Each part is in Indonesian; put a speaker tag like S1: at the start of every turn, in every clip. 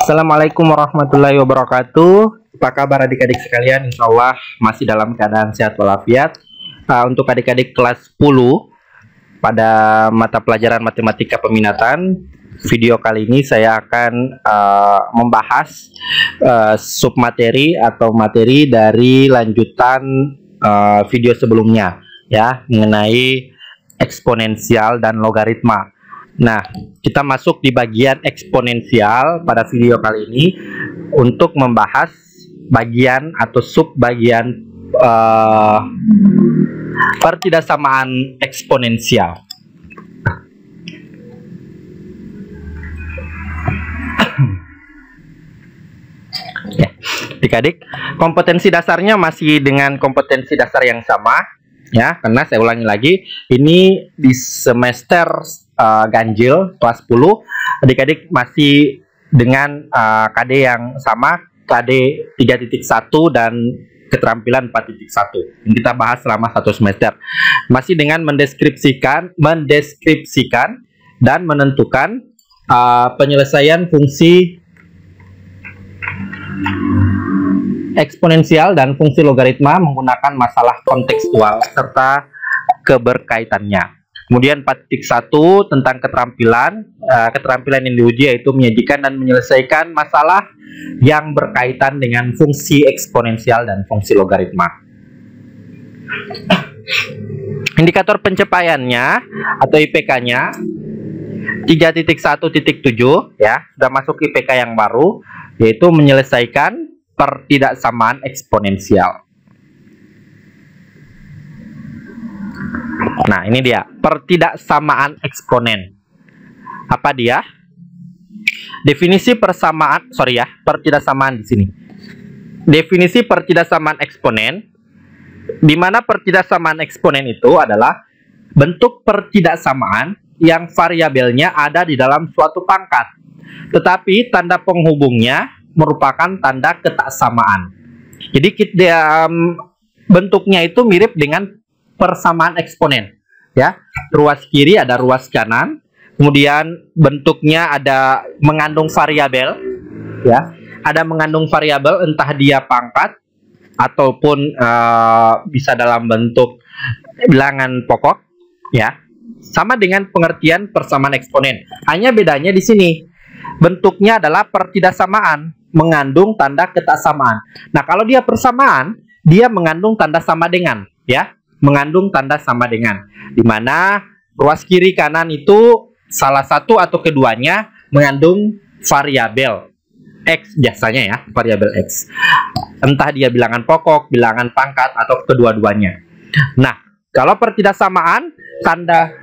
S1: Assalamualaikum warahmatullahi wabarakatuh. Apa kabar adik-adik sekalian? Insya Allah masih dalam keadaan sehat walafiat. Untuk adik-adik kelas 10 pada mata pelajaran matematika peminatan, video kali ini saya akan membahas submateri atau materi dari lanjutan video sebelumnya, ya, mengenai eksponensial dan logaritma. Nah, kita masuk di bagian eksponensial pada video kali ini untuk membahas bagian atau subbagian pertidaksamaan eksponensial. Ya, adik-adik, kompetensi dasarnya masih dengan kompetensi dasar yang sama, ya, karena saya ulangi lagi, ini di semester ganjil kelas 10, adik-adik masih dengan KD yang sama, KD 3.1 dan keterampilan 4.1 yang kita bahas selama satu semester, masih dengan mendeskripsikan dan menentukan penyelesaian fungsi eksponensial dan fungsi logaritma menggunakan masalah kontekstual serta keberkaitannya. Kemudian 4.1 tentang keterampilan yang diuji yaitu menyajikan dan menyelesaikan masalah yang berkaitan dengan fungsi eksponensial dan fungsi logaritma. Indikator pencapaiannya atau IPK-nya 3.1.7, ya, sudah masuk IPK yang baru, yaitu menyelesaikan pertidaksamaan eksponensial. Nah, ini dia pertidaksamaan eksponen. Apa dia? Definisi pertidaksamaan di sini. Definisi pertidaksamaan eksponen, di mana pertidaksamaan eksponen itu adalah bentuk pertidaksamaan yang variabelnya ada di dalam suatu pangkat, tetapi tanda penghubungnya merupakan tanda ketaksamaan. Jadi bentuknya itu mirip dengan persamaan eksponen, ya. Ruas kiri ada ruas kanan, kemudian bentuknya ada mengandung variabel, ya. Ada mengandung variabel, entah dia pangkat ataupun bisa dalam bentuk bilangan pokok, ya. Sama dengan pengertian persamaan eksponen. Hanya bedanya di sini. Bentuknya adalah pertidaksamaan, mengandung tanda ketaksamaan. Nah, kalau dia persamaan, dia mengandung tanda sama dengan, ya. Mengandung tanda sama dengan, di mana ruas kiri kanan itu salah satu atau keduanya mengandung variabel X biasanya, ya, variabel X. Entah dia bilangan pokok, bilangan pangkat, atau kedua-duanya. Nah, kalau pertidaksamaan, tanda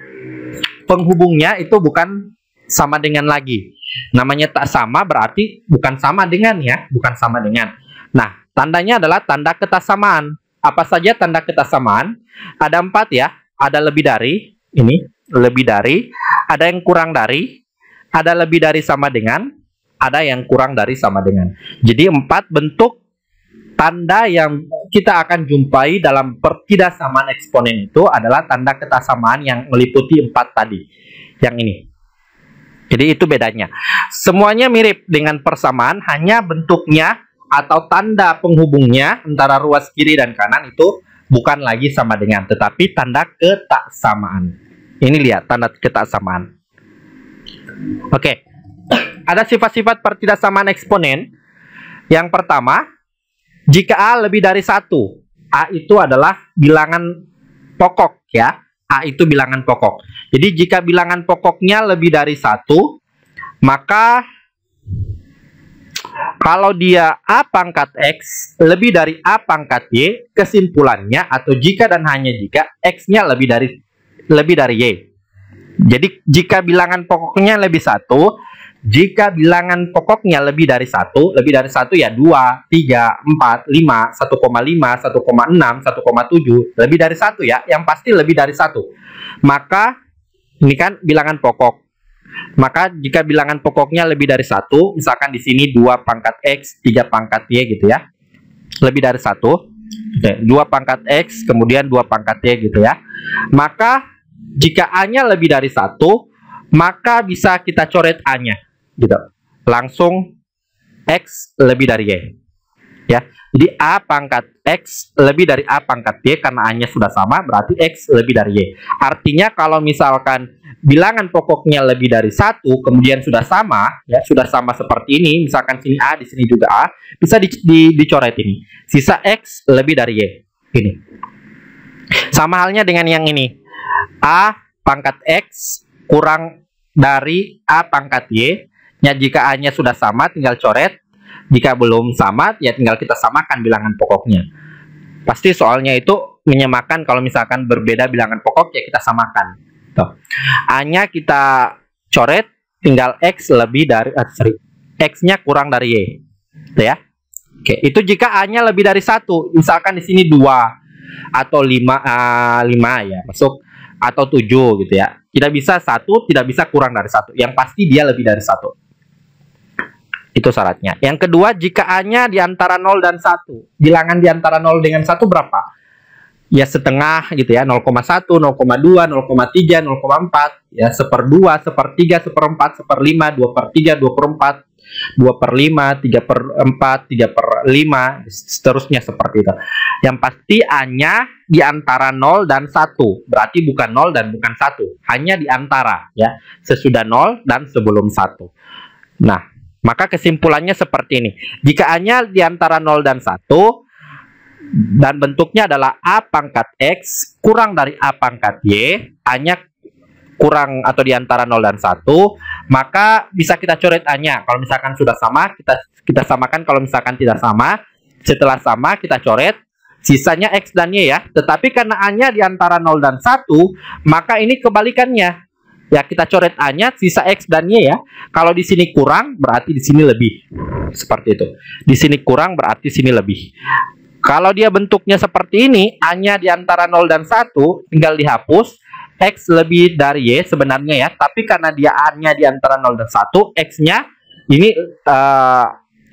S1: penghubungnya itu bukan sama dengan lagi. Namanya tak sama berarti bukan sama dengan, ya, bukan sama dengan. Nah, tandanya adalah tanda ketaksamaan. Apa saja tanda ketaksamaan? Ada 4, ya. Ada lebih dari, ini lebih dari, ada yang kurang dari, ada lebih dari sama dengan, ada yang kurang dari sama dengan. Jadi 4 bentuk tanda yang kita akan jumpai dalam pertidaksamaan eksponen itu adalah tanda ketaksamaan yang meliputi 4 tadi. Yang ini. Jadi itu bedanya. Semuanya mirip dengan persamaan, hanya bentuknya atau tanda penghubungnya antara ruas kiri dan kanan itu bukan lagi sama dengan, tetapi tanda ketaksamaan. Ini lihat tanda ketaksamaan. Oke. Ada sifat-sifat pertidaksamaan eksponen. Yang pertama, jika A lebih dari 1, A itu adalah bilangan pokok, ya. A itu bilangan pokok. Jadi jika bilangan pokoknya lebih dari 1, maka kalau dia A pangkat X lebih dari A pangkat Y, kesimpulannya atau jika dan hanya jika X-nya lebih dari Y. Jadi jika bilangan pokoknya lebih 1, jika bilangan pokoknya lebih dari 1 ya 2, 3, 4, 5, 1,5, 1,6, 1,7, lebih dari 1, ya, yang pasti lebih dari 1. Maka ini kan bilangan pokok. Maka jika bilangan pokoknya lebih dari 1, misalkan di sini 2 pangkat X, 3 pangkat Y gitu, ya. Lebih dari 1, 2 pangkat X, kemudian 2 pangkat Y gitu, ya. Maka jika A-nya lebih dari 1, maka bisa kita coret A-nya gitu. Langsung X lebih dari Y. Ya, jadi A pangkat X lebih dari A pangkat Y, karena A-nya sudah sama, berarti X lebih dari Y. Artinya kalau misalkan bilangan pokoknya lebih dari 1, kemudian sudah sama, ya, sudah sama seperti ini, misalkan sini A, di sini juga A, bisa dicoret ini. Sisa X lebih dari Y. Ini. Sama halnya dengan yang ini. A pangkat X kurang dari A pangkat Y. Ya, jika A-nya sudah sama, tinggal coret. Jika belum sama, ya tinggal kita samakan bilangan pokoknya. Pasti soalnya itu menyamakan, kalau misalkan berbeda bilangan pokok, ya kita samakan. Tuh. A-nya kita coret, tinggal X lebih dari, X-nya kurang dari Y. Tuh ya. Oke, itu jika A-nya lebih dari 1. Misalkan di sini 2 atau 5 ya, masuk, atau 7 gitu ya. Tidak bisa 1, tidak bisa kurang dari 1. Yang pasti dia lebih dari 1. Itu syaratnya. Yang kedua, jika A-nya di antara 0 dan 1. Bilangan di antara 0 dengan 1 berapa? Ya setengah gitu ya, 0,1, 0,2, 0,3, 0,4, ya 1/2, 1/3, 1/4, 1/5, 2/3, 2/4, 2/5, 3/4, 3/5, seterusnya seperti itu. Yang pasti A-nya di antara 0 dan 1. Berarti bukan 0 dan bukan 1. Hanya di antara, ya. Sesudah 0 dan sebelum 1. Nah, maka kesimpulannya seperti ini. Jika A-nya di antara 0 dan 1 dan bentuknya adalah A pangkat X kurang dari A pangkat Y, A-nya kurang atau di antara 0 dan 1, maka bisa kita coret A-nya. Kalau misalkan sudah sama, kita samakan. Kalau misalkan tidak sama, setelah sama kita coret. Sisanya X dan Y ya. Tetapi karena A-nya di antara 0 dan 1, maka ini kebalikannya. Ya, kita coret A-nya, sisa X dan Y ya. Kalau di sini kurang, berarti di sini lebih. Seperti itu. Di sini kurang, berarti sini lebih. Kalau dia bentuknya seperti ini, A-nya di antara 0 dan 1, tinggal dihapus. X lebih dari Y sebenarnya ya. Tapi karena dia A-nya di antara 0 dan 1, X-nya ini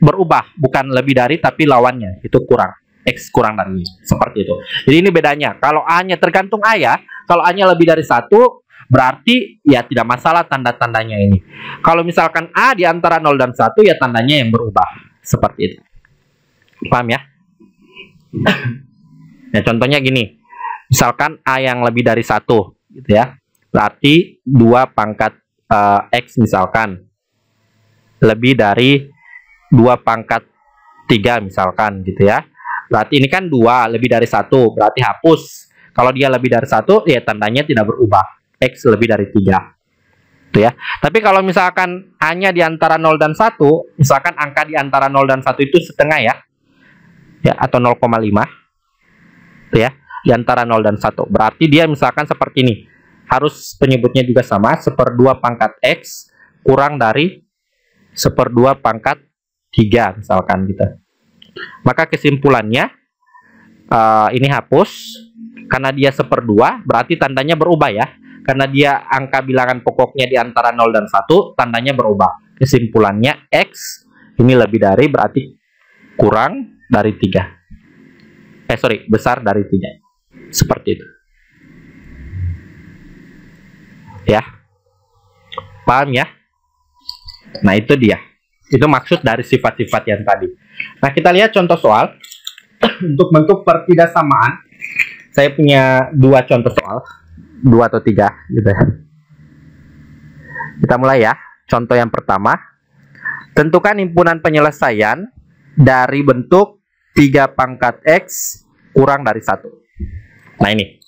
S1: berubah. Bukan lebih dari, tapi lawannya. Itu kurang. X kurang dari Y. Seperti itu. Jadi ini bedanya. Kalau A-nya tergantung A ya. Kalau A-nya lebih dari 1, berarti ya tidak masalah tanda-tandanya ini. Kalau misalkan A di antara 0 dan 1, ya tandanya yang berubah. Seperti itu. Paham ya? Ya, contohnya gini. Misalkan A yang lebih dari 1 gitu ya. Berarti 2 pangkat X misalkan lebih dari 2 pangkat 3 misalkan gitu ya. Berarti ini kan 2 lebih dari 1, berarti hapus. Kalau dia lebih dari 1, ya tandanya tidak berubah. X lebih dari 3. Itu ya. Tapi kalau misalkan A-nya di antara 0 dan 1, misalkan angka di antara 0 dan 1 itu setengah ya. Ya, atau 0,5. Itu ya. Di antara 0 dan 1. Berarti dia misalkan seperti ini. Harus penyebutnya juga sama, 1/2 pangkat X kurang dari 1/2 pangkat 3 misalkan gitu. Maka kesimpulannya ini hapus. Karena dia 1/2, berarti tandanya berubah ya. Karena dia angka bilangan pokoknya di antara 0 dan 1, tandanya berubah. Kesimpulannya X ini lebih dari, berarti kurang dari 3. Besar dari 3. Seperti itu. Ya. Paham ya? Nah, itu dia. Itu maksud dari sifat-sifat yang tadi. Nah, kita lihat contoh soal. Untuk bentuk pertidaksamaan, saya punya 2 contoh soal. 2 atau 3 gitu ya. Kita mulai ya. Contoh yang pertama, tentukan himpunan penyelesaian dari bentuk 3 pangkat X kurang dari 1. Nah ini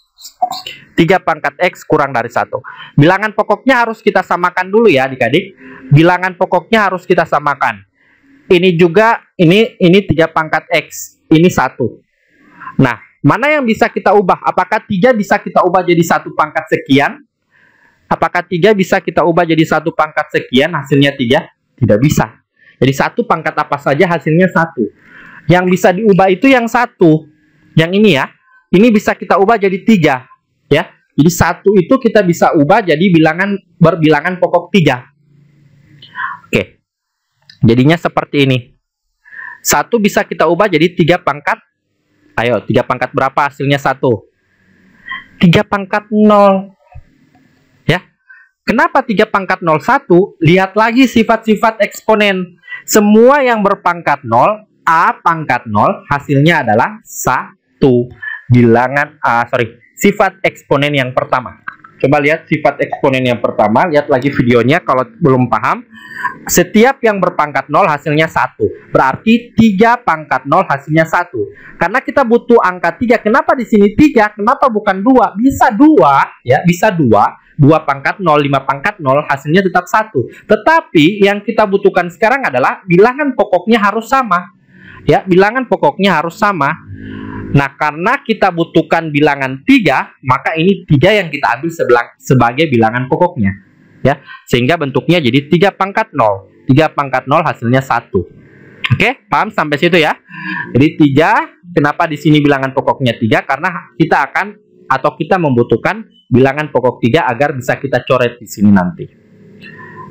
S1: 3 pangkat X kurang dari 1. Bilangan pokoknya harus kita samakan dulu ya adik-adik. Bilangan pokoknya harus kita samakan. Ini juga, ini 3 pangkat X, ini 1. Nah, mana yang bisa kita ubah? Apakah 3 bisa kita ubah jadi 1 pangkat sekian? Apakah 3 bisa kita ubah jadi 1 pangkat sekian, hasilnya 3? Tidak bisa. Jadi 1 pangkat apa saja hasilnya 1. Yang bisa diubah itu yang 1. Yang ini ya. Ini bisa kita ubah jadi 3. Ya. Jadi 1 itu kita bisa ubah jadi berbilangan pokok 3. Oke. Jadinya seperti ini. 1 bisa kita ubah jadi 3 pangkat. Ayo, 3 pangkat berapa hasilnya 1? 3 pangkat 0. Ya. Kenapa 3 pangkat 0 1? Lihat lagi sifat-sifat eksponen. Semua yang berpangkat 0, A pangkat 0, hasilnya adalah 1. Sifat eksponen yang pertama. Coba lihat sifat eksponen yang pertama, lihat lagi videonya kalau belum paham. Setiap yang berpangkat 0 hasilnya 1. Berarti 3 pangkat 0 hasilnya 1. Karena kita butuh angka 3. Kenapa di sini 3? Kenapa bukan 2? Bisa 2, ya, bisa 2. 2 pangkat 0, 5 pangkat 0, hasilnya tetap 1. Tetapi yang kita butuhkan sekarang adalah bilangan pokoknya harus sama. Ya, bilangan pokoknya harus sama. Nah, karena kita butuhkan bilangan 3, maka ini 3 yang kita ambil sebagai bilangan pokoknya. Ya, sehingga bentuknya jadi 3 pangkat 0. 3 pangkat 0 hasilnya 1. Oke, paham sampai situ ya? Jadi 3, kenapa di sini bilangan pokoknya 3? Karena kita membutuhkan bilangan pokok 3 agar bisa kita coret di sini nanti.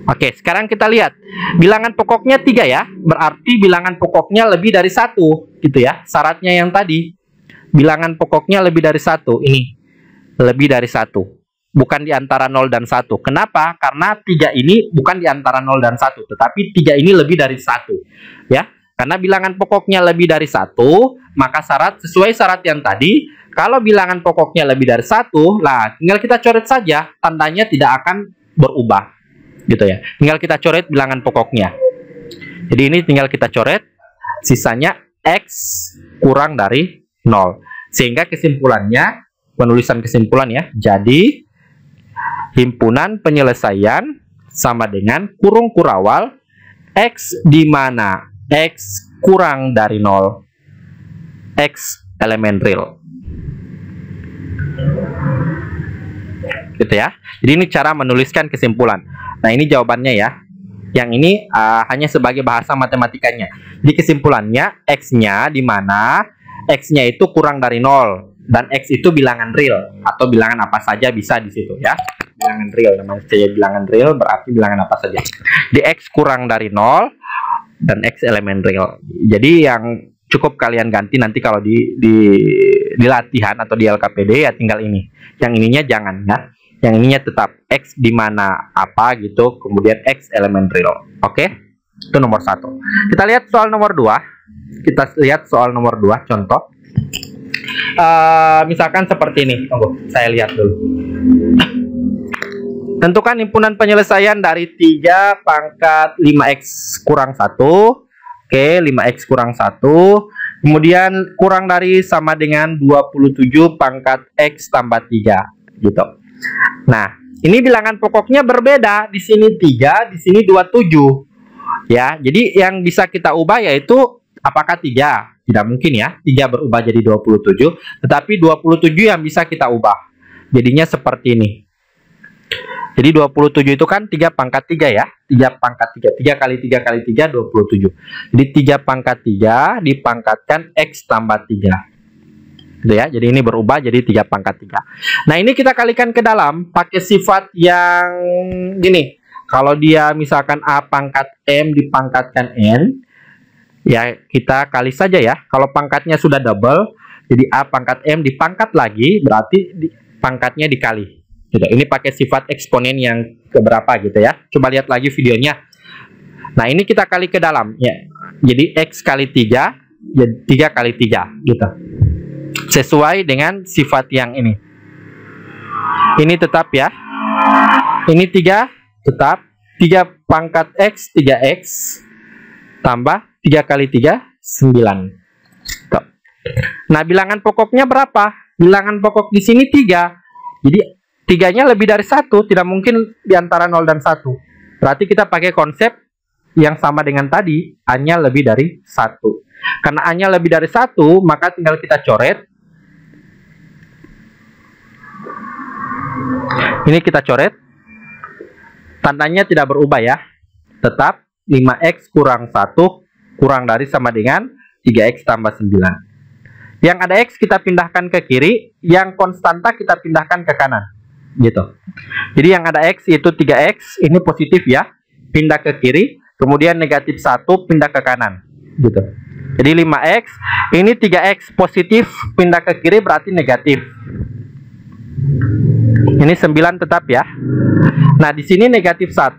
S1: Oke, sekarang kita lihat. Bilangan pokoknya 3 ya. Berarti bilangan pokoknya lebih dari 1, gitu ya. Syaratnya yang tadi. Bilangan pokoknya lebih dari 1. Ini. Lebih dari 1. Bukan di antara 0 dan 1. Kenapa? Karena 3 ini bukan di antara 0 dan 1. Tetapi 3 ini lebih dari 1. Ya. Karena bilangan pokoknya lebih dari 1, maka sesuai syarat yang tadi, kalau bilangan pokoknya lebih dari 1, lah tinggal kita coret saja. Tandanya tidak akan berubah. Gitu ya, tinggal kita coret bilangan pokoknya. Jadi ini tinggal kita coret, sisanya X kurang dari 0. Sehingga kesimpulannya, penulisan kesimpulan ya, jadi himpunan penyelesaian sama dengan kurung kurawal X di mana X kurang dari 0, X elemen real. Gitu ya. Jadi ini cara menuliskan kesimpulan. Nah, ini jawabannya ya. Yang ini hanya sebagai bahasa matematikanya. Jadi kesimpulannya X-nya di mana X-nya itu kurang dari 0 dan X itu bilangan real atau bilangan apa saja bisa di situ ya. Bilangan real, namanya saja bilangan real berarti bilangan apa saja. Di X kurang dari 0 dan X elemen real. Jadi yang cukup kalian ganti nanti kalau di latihan atau di LKPD ya tinggal ini. Yang ininya jangan ya. Yang ininya tetap X di mana apa gitu, kemudian X elemen real. Oke? Itu nomor 1. Kita lihat soal nomor 2. Kita lihat soal nomor 2 contoh. Misalkan seperti ini. Tunggu, saya lihat dulu. Tentukan himpunan penyelesaian dari 3 pangkat 5X kurang 1. Oke, 5X kurang 1. Kemudian kurang dari sama dengan 27 pangkat X tambah 3 gitu. Nah, ini bilangan pokoknya berbeda. Di sini 3, di sini 27. Ya, jadi yang bisa kita ubah yaitu apakah 3? Tidak mungkin ya. 3 berubah jadi 27, tetapi 27 yang bisa kita ubah. Jadinya seperti ini. Jadi 27 itu kan 3 pangkat 3 ya. 3 pangkat 3. 3 kali 3 kali 3 27. Jadi 3 pangkat 3 dipangkatkan X tambah 3. Gitu ya. Jadi ini berubah jadi 3 pangkat 3. Nah, ini kita kalikan ke dalam pakai sifat yang gini. Kalau dia misalkan A pangkat M dipangkatkan N, ya kita kali saja ya. Kalau pangkatnya sudah double, jadi A pangkat M dipangkat lagi, berarti pangkatnya dikali. Gitu. Ini pakai sifat eksponen yang keberapa gitu ya. Coba lihat lagi videonya. Nah, ini kita kali ke dalam ya. Jadi X kali 3, jadi 3 kali 3 gitu. Sesuai dengan sifat yang ini. Ini tetap ya. Ini 3 tetap. 3 pangkat X, 3X. Tambah 3 kali 3, 9. Tuh. Nah, bilangan pokoknya berapa? Bilangan pokok di sini 3. Jadi 3-nya lebih dari 1. Tidak mungkin di antara 0 dan 1. Berarti kita pakai konsep yang sama dengan tadi. A-nya lebih dari 1. Karena A-nya lebih dari 1, maka tinggal kita coret. Ini kita coret. Tandanya tidak berubah ya. Tetap 5X kurang 1 kurang dari sama dengan 3X tambah 9. Yang ada X kita pindahkan ke kiri, yang konstanta kita pindahkan ke kanan. Gitu. Jadi yang ada X itu 3X, ini positif ya. Pindah ke kiri, kemudian negatif 1 pindah ke kanan. Gitu. Jadi 5X, ini 3X positif pindah ke kiri berarti negatif. Ini 9 tetap ya. Nah, di sini negatif 1,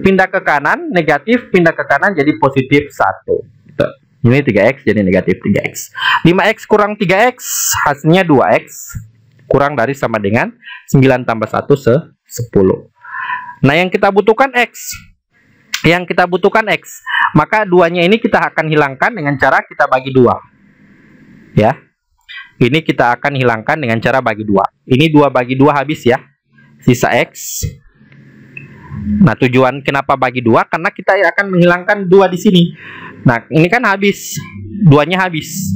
S1: pindah ke kanan, negatif, pindah ke kanan jadi positif 1. Gitu. Ini 3x jadi negatif 3x. 5x kurang 3x hasilnya 2x kurang dari sama dengan 9 tambah 1 10. Nah, yang kita butuhkan x. Yang kita butuhkan x. Maka duanya ini kita akan hilangkan dengan cara kita bagi 2. Ya. Ini kita akan hilangkan dengan cara bagi 2. Ini 2 bagi 2 habis ya. Sisa x. Nah, tujuan kenapa bagi 2? Karena kita akan menghilangkan 2 di sini. Nah, ini kan habis. 2-nya habis.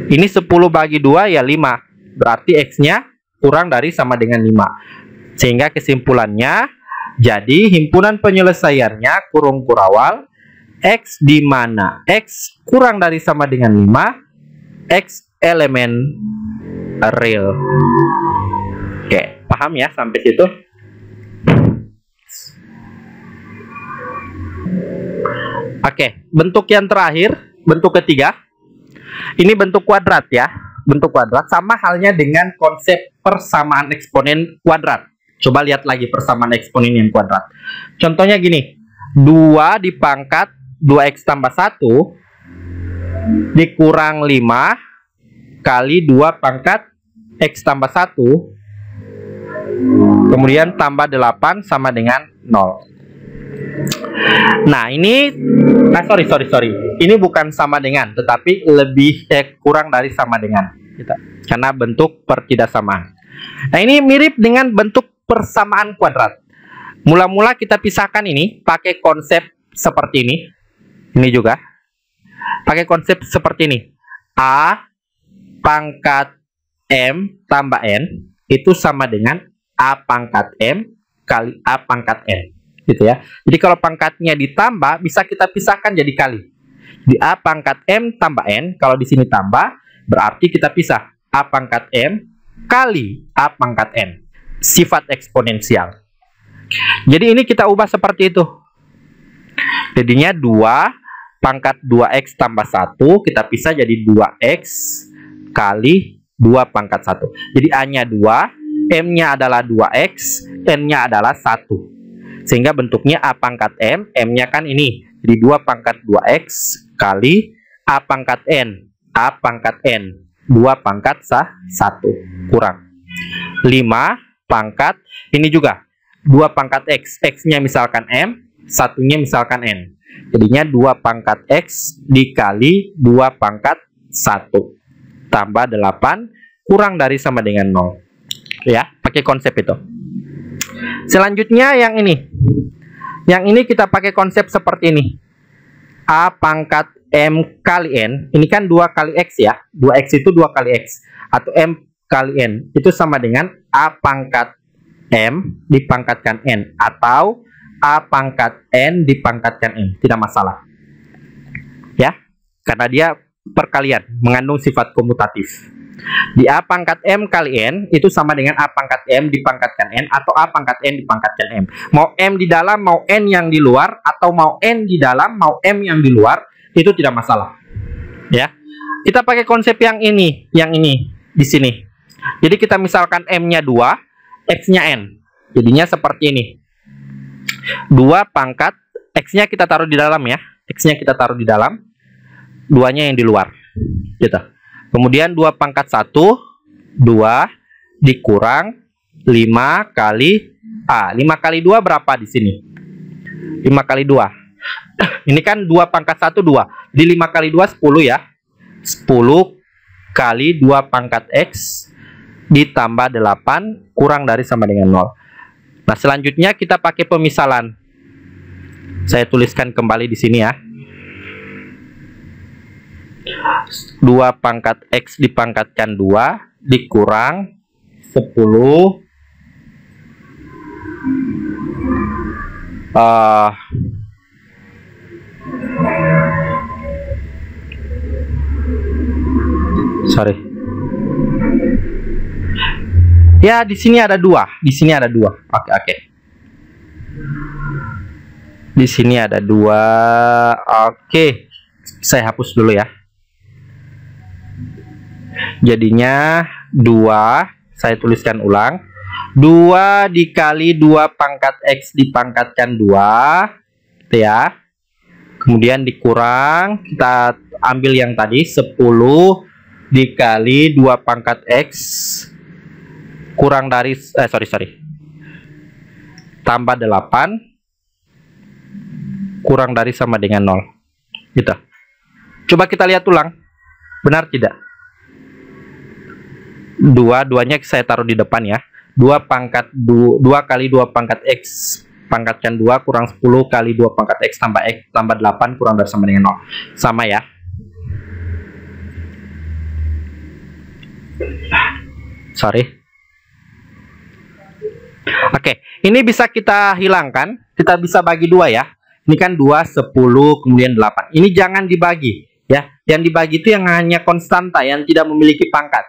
S1: Ini 10 bagi 2 ya 5. Berarti x-nya kurang dari sama dengan 5. Sehingga kesimpulannya, jadi himpunan penyelesaiannya kurung kurawal x di mana x kurang dari sama dengan 5, x elemen real. Oke, paham ya sampai situ? Oke, bentuk yang terakhir, bentuk ketiga. Ini bentuk kuadrat ya. Bentuk kuadrat sama halnya dengan konsep persamaan eksponen kuadrat. Coba lihat lagi persamaan eksponen yang kuadrat. Contohnya gini. 2 dipangkat 2x tambah 1 dikurang 5 kali 2 pangkat x tambah 1 kemudian tambah 8 sama dengan 0. Nah, ini sorry. Ini bukan sama dengan, tetapi lebih kurang dari sama dengan gitu. Karena bentuk pertidaksamaan. Nah, ini mirip dengan bentuk persamaan kuadrat. Mula-mula kita pisahkan ini pakai konsep seperti ini. Ini juga pakai konsep seperti ini. A pangkat M tambah N itu sama dengan A pangkat M kali A pangkat N. Gitu ya. Jadi kalau pangkatnya ditambah bisa kita pisahkan jadi kali. Di A pangkat M tambah N, kalau di sini tambah berarti kita pisah A pangkat M kali A pangkat N. Sifat eksponensial. Jadi ini kita ubah seperti itu. Jadinya 2 pangkat 2x tambah 1 kita pisah jadi 2x kali 2 pangkat 1. Jadi A-nya 2, M-nya adalah 2x, N-nya adalah 1. Sehingga bentuknya A pangkat M, M-nya kan ini. Jadi 2 pangkat 2x kali A pangkat N. A pangkat N. 2 pangkat 1. Kurang. 5 pangkat, ini juga. 2 pangkat x. X-nya misalkan M, 1-nya misalkan N. Jadinya 2 pangkat x dikali 2 pangkat 1. Tambah 8, kurang dari sama dengan 0. Ya, pakai konsep itu. Selanjutnya yang ini. Yang ini kita pakai konsep seperti ini. A pangkat M kali N. Ini kan 2 kali X ya. 2X itu 2 kali X. Atau M kali N. Itu sama dengan A pangkat M dipangkatkan N. Atau A pangkat N dipangkatkan M. Tidak masalah. Ya. Karena dia perkalian. Mengandung sifat komutatif. Di A pangkat M kali N itu sama dengan A pangkat M dipangkatkan N atau A pangkat N dipangkatkan M. Mau M di dalam, mau N yang di luar, atau mau N di dalam, mau M yang di luar, itu tidak masalah. Ya. Kita pakai konsep yang ini di sini. Jadi kita misalkan M-nya 2, X-nya N. Jadinya seperti ini. 2 pangkat X-nya kita taruh di dalam ya. X-nya kita taruh di dalam, 2-nya yang di luar. Gitu. Kemudian 2 pangkat 1, 2 dikurang 5 kali A. 5 kali 2 berapa di sini? 5 kali 2. Ini kan 2 pangkat 1, 2. Jadi 5 kali 2, 10 ya. 10 kali 2 pangkat X ditambah 8 kurang dari sama dengan 0. Nah, selanjutnya kita pakai pemisalan. Saya tuliskan kembali di sini ya. 2 pangkat X dipangkatkan 2 dikurang 10 sorry. Ya, di sini ada 2. Di sini ada 2. Oke. Di sini ada 2. Oke. Saya hapus dulu ya. Jadinya 2, saya tuliskan ulang. 2 dikali 2 pangkat X dipangkatkan 2 gitu ya. Kemudian dikurang, kita ambil yang tadi 10 dikali 2 pangkat X kurang dari tambah 8 kurang dari sama dengan 0 gitu. Coba kita lihat ulang, benar tidak? 2-nya saya taruh di depan ya. 2 kali 2 pangkat X pangkatkan 2 kurang 10 kali 2 pangkat X tambah 8 kurang dari sama dengan 0. Sama ya. Sorry. Oke, ini bisa kita hilangkan. Kita bisa bagi 2 ya. Ini kan 2, 10, kemudian 8. Ini jangan dibagi ya. Yang dibagi itu yang hanya konstanta, yang tidak memiliki pangkat.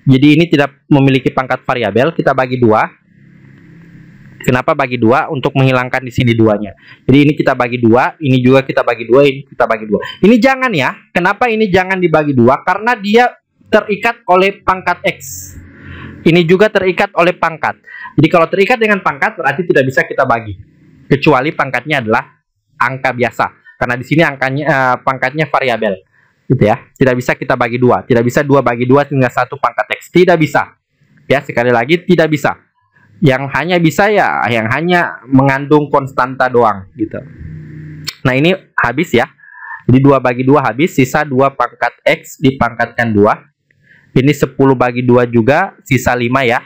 S1: Jadi ini tidak memiliki pangkat variabel, kita bagi 2. Kenapa bagi 2? Untuk menghilangkan di sini 2-nya. Jadi ini kita bagi 2, ini juga kita bagi 2, ini kita bagi 2. Ini jangan ya. Kenapa ini jangan dibagi 2? Karena dia terikat oleh pangkat X. Ini juga terikat oleh pangkat. Jadi kalau terikat dengan pangkat berarti tidak bisa kita bagi. Kecuali pangkatnya adalah angka biasa. Karena di sini angkanya pangkatnya variabel. Gitu ya, tidak bisa kita bagi 2, tidak bisa 2 bagi 2 tinggal 1 pangkat X, tidak bisa ya. Sekali lagi tidak bisa. Yang hanya bisa ya yang hanya mengandung konstanta doang gitu. Nah ini habis ya, jadi 2 bagi 2 habis, sisa 2 pangkat X dipangkatkan 2. Ini 10 bagi 2 juga, sisa 5 ya.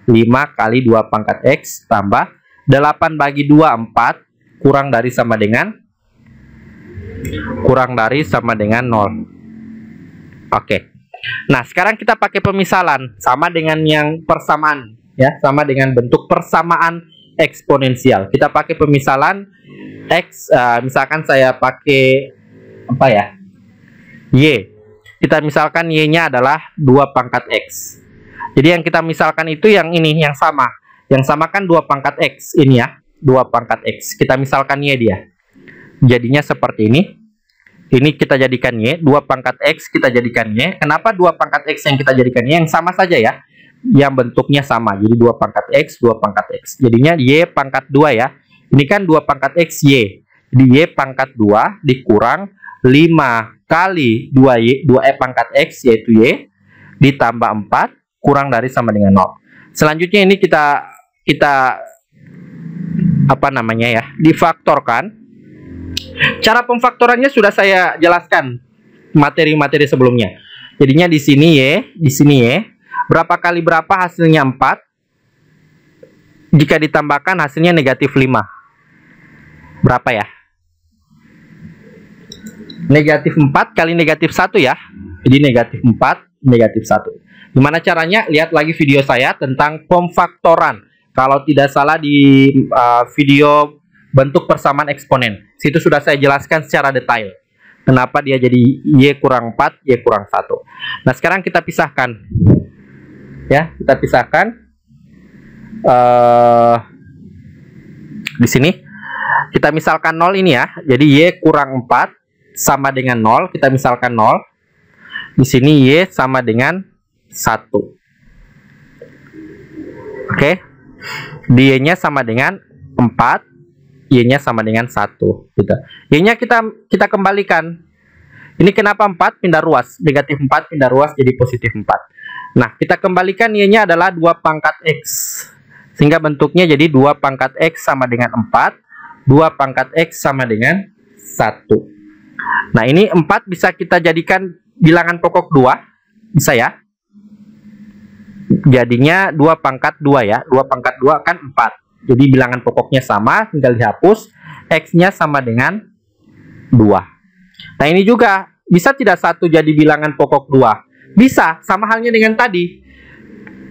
S1: 5 kali 2 pangkat X tambah 8 bagi 2 4 kurang dari sama dengan 0. Oke. Nah, sekarang kita pakai pemisalan sama dengan yang persamaan ya, sama dengan bentuk persamaan eksponensial. Kita pakai pemisalan X, misalkan saya pakai apa ya? Y. Kita misalkan Y-nya adalah 2 pangkat X. Jadi yang kita misalkan itu yang ini, yang sama. Yang sama kan 2 pangkat X ini ya, 2 pangkat X. Kita misalkan Y dia. Jadinya seperti ini. Ini kita jadikan Y, 2 pangkat X kita jadikan Y. Kenapa 2 pangkat X yang kita jadikan Y? Yang sama saja ya. Yang bentuknya sama. Jadi 2 pangkat X, 2 pangkat X. Jadinya Y pangkat 2 ya. Ini kan 2 pangkat X Y. Jadi Y pangkat 2 dikurang 5 kali 2E pangkat X yaitu Y ditambah 4 kurang dari sama dengan 0. Selanjutnya ini kita apa namanya ya? Difaktorkan. Cara pemfaktorannya sudah saya jelaskan materi-materi sebelumnya. Jadinya di sini Y, di sini Y. Berapa kali berapa hasilnya 4. Jika ditambahkan hasilnya negatif 5. Berapa ya? Negatif 4 kali negatif 1 ya. Jadi negatif 4, negatif 1. Gimana caranya? Lihat lagi video saya tentang pemfaktoran. Kalau tidak salah di video bentuk persamaan eksponen. Situ sudah saya jelaskan secara detail. Kenapa dia jadi Y kurang 4, Y kurang 1. Nah, sekarang kita pisahkan. Ya, kita pisahkan. Di sini. Kita misalkan 0 ini ya. Jadi Y kurang 4 sama dengan 0. Kita misalkan 0. Di sini Y sama dengan 1. Oke. Y-nya sama dengan 4. Y-nya sama dengan 1 gitu. Y-nya kita kembalikan. Ini kenapa 4 pindah ruas? Negatif 4 pindah ruas jadi positif 4. Nah, kita kembalikan Y-nya adalah 2 pangkat X. Sehingga bentuknya jadi 2 pangkat X sama dengan 4. 2 pangkat X sama dengan 1. Nah, ini 4 bisa kita jadikan bilangan pokok 2. Bisa ya? Jadinya 2 pangkat 2 ya. 2 pangkat 2 kan 4. Jadi bilangan pokoknya sama, tinggal dihapus. X-nya sama dengan 2. Nah, ini juga bisa tidak 1 jadi bilangan pokok 2? Bisa, sama halnya dengan tadi.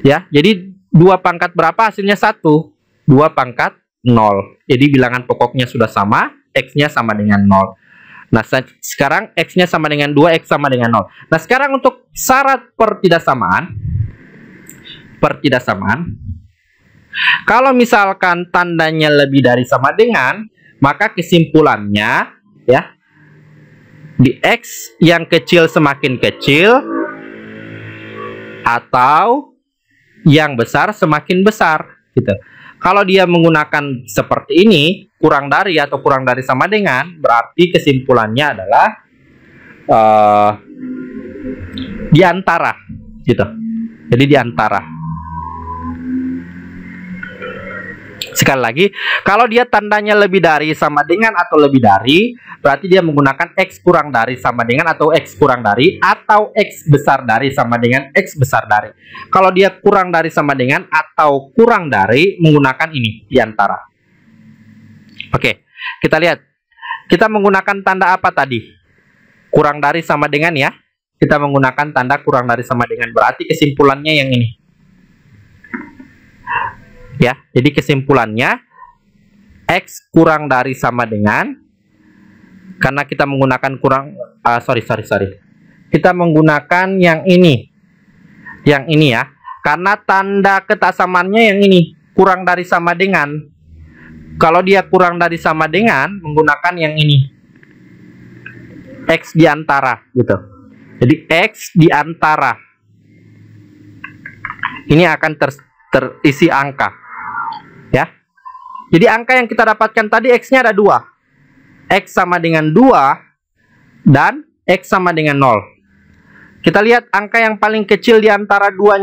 S1: Ya, jadi 2 pangkat berapa hasilnya 1? 2 pangkat 0. Jadi bilangan pokoknya sudah sama, X-nya sama dengan 0. Nah, sekarang X-nya sama dengan 2, X sama dengan 0. Nah, sekarang untuk syarat pertidaksamaan. Kalau misalkan tandanya lebih dari sama dengan, maka kesimpulannya ya, di X yang kecil semakin kecil atau yang besar semakin besar gitu. Kalau dia menggunakan seperti ini, kurang dari atau kurang dari sama dengan, berarti kesimpulannya adalah di antara gitu. Jadi di antara. Sekali lagi, kalau dia tandanya lebih dari, sama dengan, atau lebih dari, berarti dia menggunakan X kurang dari sama dengan atau X kurang dari, atau X besar dari sama dengan X besar dari. Kalau dia kurang dari sama dengan atau kurang dari, menggunakan ini di antara. Oke, kita lihat. Kita menggunakan tanda apa tadi? Kurang dari sama dengan ya. Kita menggunakan tanda kurang dari sama dengan, berarti kesimpulannya yang ini. Ya, jadi kesimpulannya X kurang dari sama dengan, karena kita menggunakan kita menggunakan yang ini ya, karena tanda ketasamaannya yang ini, kurang dari sama dengan. Kalau dia kurang dari sama dengan, menggunakan yang ini, X di antara gitu. Jadi X di antara ini akan terisi angka ya. Jadi angka yang kita dapatkan tadi X-nya ada 2. X sama dengan 2 dan X sama dengan 0. Kita lihat angka yang paling kecil di antara dua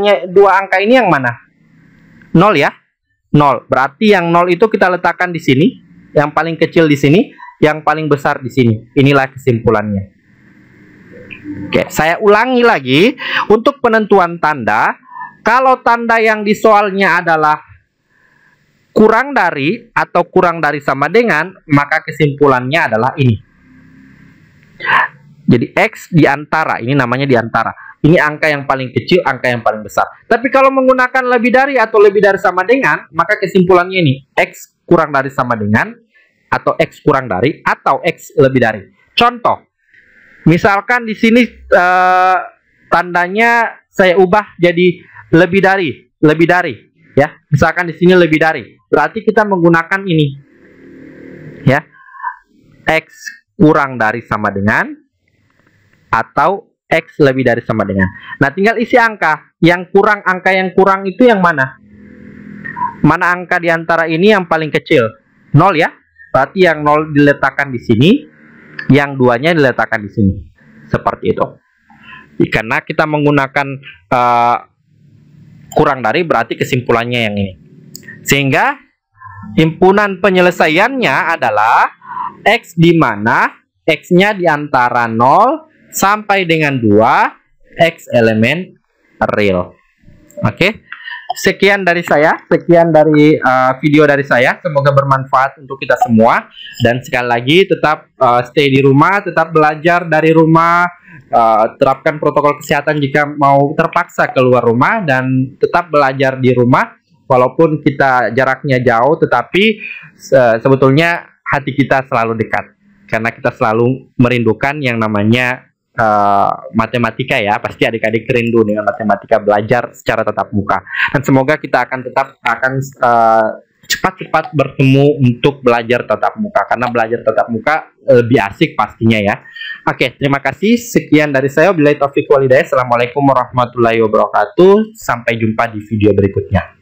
S1: angka ini yang mana? 0 ya. 0. Berarti yang 0 itu kita letakkan di sini, yang paling kecil di sini, yang paling besar di sini. Inilah kesimpulannya. Oke, saya ulangi lagi untuk penentuan tanda. Kalau tanda yang di soalnya adalah kurang dari atau kurang dari sama dengan, maka kesimpulannya adalah ini. Jadi X di antara, ini namanya di antara. Ini angka yang paling kecil, angka yang paling besar. Tapi kalau menggunakan lebih dari atau lebih dari sama dengan, maka kesimpulannya ini, X kurang dari sama dengan, atau X kurang dari, atau X lebih dari. Contoh, misalkan di sini tandanya saya ubah jadi lebih dari, ya. Misalkan di sini lebih dari, berarti kita menggunakan ini, ya, X kurang dari sama dengan, atau X lebih dari sama dengan. Nah, tinggal isi angka. Angka yang kurang itu yang mana? Mana angka di antara ini yang paling kecil? 0 ya. Berarti yang 0 diletakkan di sini, yang 2-nya diletakkan di sini. Seperti itu. Karena kita menggunakan kurang dari, berarti kesimpulannya yang ini. Sehingga himpunan penyelesaiannya adalah X di mana X-nya di antara 0 sampai dengan 2, X elemen real. Oke. Sekian dari saya, sekian dari video dari saya. Semoga bermanfaat untuk kita semua. Dan sekali lagi, tetap stay di rumah, tetap belajar dari rumah, terapkan protokol kesehatan jika mau terpaksa keluar rumah, dan tetap belajar di rumah walaupun kita jaraknya jauh, tetapi sebetulnya hati kita selalu dekat karena kita selalu merindukan yang namanya matematika ya. Pasti adik-adik rindu dengan matematika, belajar secara tatap muka, dan semoga kita akan cepat-cepat bertemu untuk belajar tatap muka, karena belajar tatap muka lebih asik pastinya ya. Oke, terima kasih. Sekian dari saya. Wabillahi taufiq wal hidayah. Assalamualaikum warahmatullahi wabarakatuh. Sampai jumpa di video berikutnya.